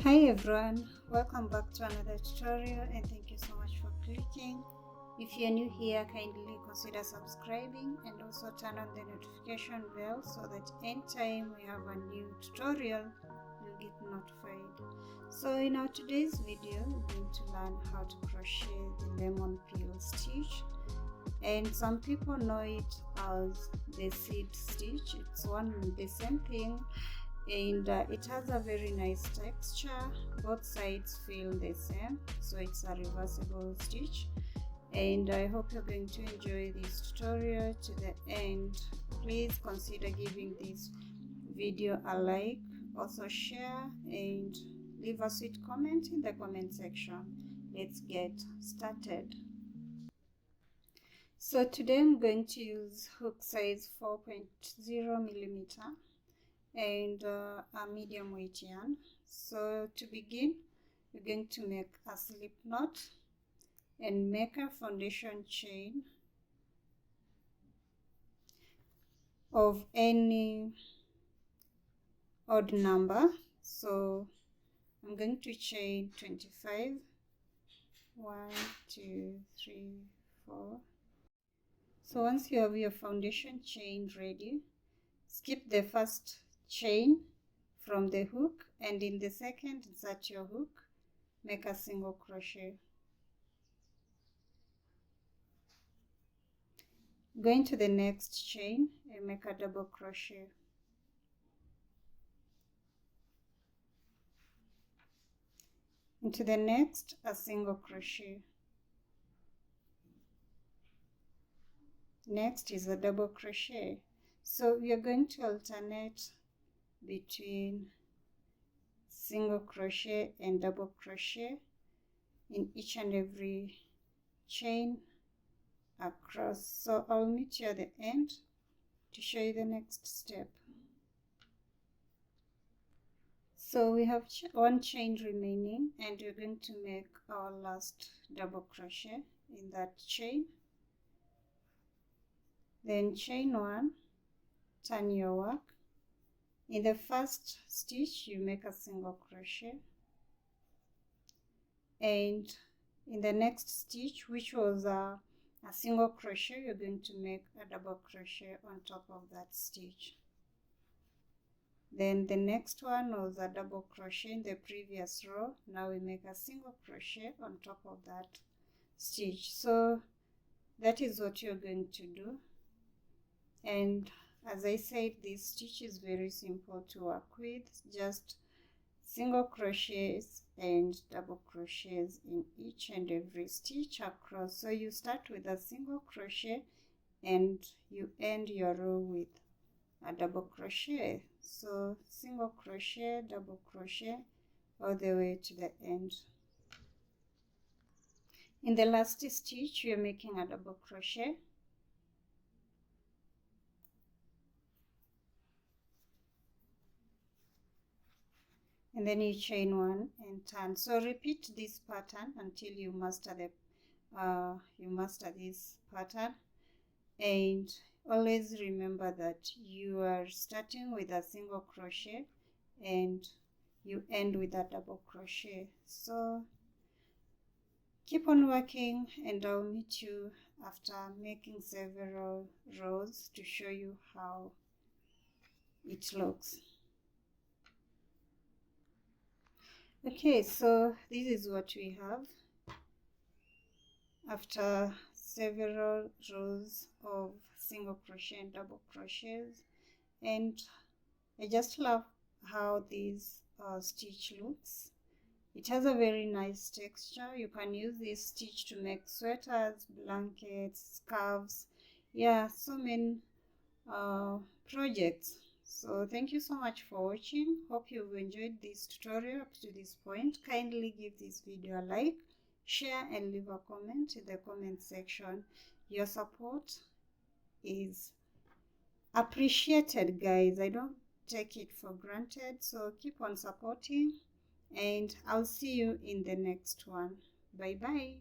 Hi everyone, welcome back to another tutorial and thank you so much for clicking. If you're new here, kindly consider subscribing and also turn on the notification bell so that anytime we have a new tutorial, you'll get notified. So in our today's video, we're going to learn how to crochet the lemon peel stitch. And some people know it as the seed stitch. It's one and the same thing. And it has a very nice texture. Both sides feel the same, so it's a reversible stitch. And I hope you're going to enjoy this tutorial to the end. Please consider giving this video a like, also share and leave a sweet comment in the comment section. Let's get started. So today I'm going to use hook size 4.0 millimeter and a medium weight yarn. So to begin, we're going to make a slip knot and make a foundation chain of any odd number. So I'm going to chain 25, 1, 2, 3, 4. So once you have your foundation chain ready, skip the first chain from the hook and in the second insert your hook, make a single crochet. Go into the next chain and make a double crochet. Into the next, a single crochet. Next is a double crochet. So we are going to alternate between single crochet and double crochet in each and every chain across. So I'll meet you at the end to show you the next step. So we have one chain remaining and we're going to make our last double crochet in that chain. Then chain 1, turn your work. In the first stitch you make a single crochet, and in the next stitch, which was a single crochet, you're going to make a double crochet on top of that stitch. Then the next one was a double crochet in the previous row. Now we make a single crochet on top of that stitch. So that is what you're going to do. And as I said, this stitch is very simple to work with, just single crochets and double crochets in each and every stitch across. So you start with a single crochet and you end your row with a double crochet. So single crochet, double crochet all the way to the end. In the last stitch we are making a double crochet. And then you chain 1 and turn. So repeat this pattern until you master this pattern, and always remember that you are starting with a single crochet and you end with a double crochet. So keep on working and I'll meet you after making several rows to show you how it looks. Okay, so this is what we have after several rows of single crochet and double crochets, and I just love how this stitch looks. It has a very nice texture. You can use this stitch to make sweaters, blankets, scarves, yeah, so many projects. So thank you so much for watching. Hope you've enjoyed this tutorial up to this point. Kindly give this video a like, share and leave a comment in the comment section. Your support is appreciated, guys. I don't take it for granted, so keep on supporting and I'll see you in the next one. Bye bye.